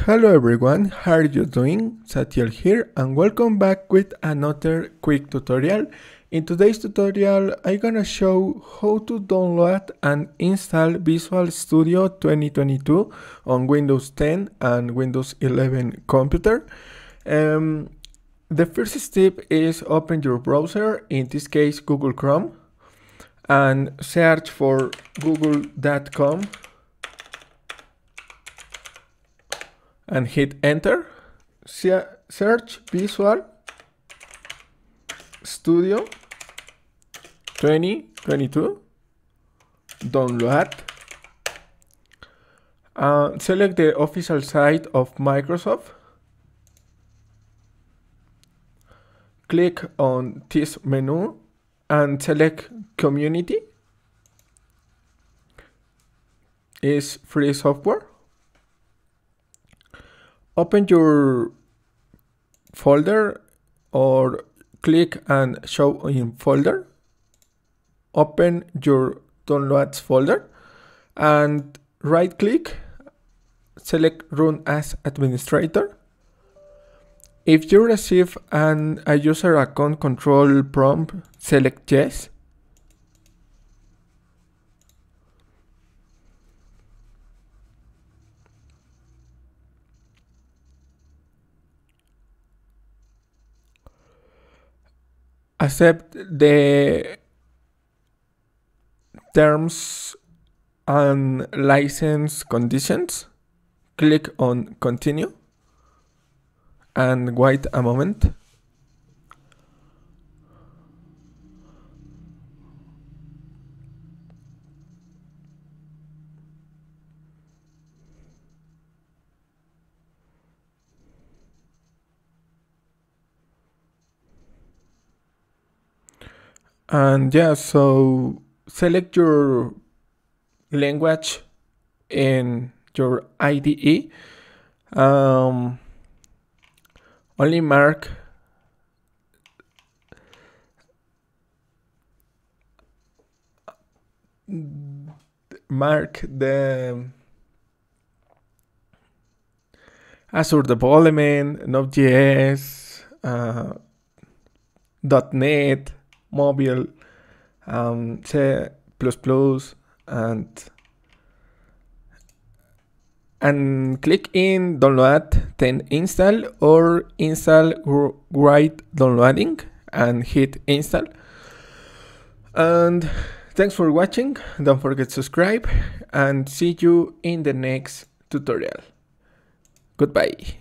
Hello everyone, how are you doing? Satiel here and welcome back with another quick tutorial. In today's tutorial I'm gonna show how to download and install Visual Studio 2022 on Windows 10 and Windows 11 computer. The first step is open your browser, in this case Google Chrome, and search for google.com and hit enter. Search Visual Studio 2022 download. Select the official site of Microsoft. Click on this menu and select Community. It's free software. Open your folder or click and show in folder. Open your downloads folder and right click, select run as administrator. If you receive a user account control prompt, select yes. Accept the terms and license conditions. Click on continue and wait a moment. And yeah, so select your language in your IDE. Only mark the Azure development, Node.js, .NET, mobile, C++, and click in download, then install or install right downloading and hit install. And thanks for watching. Don't forget to subscribe and see you in the next tutorial. Goodbye.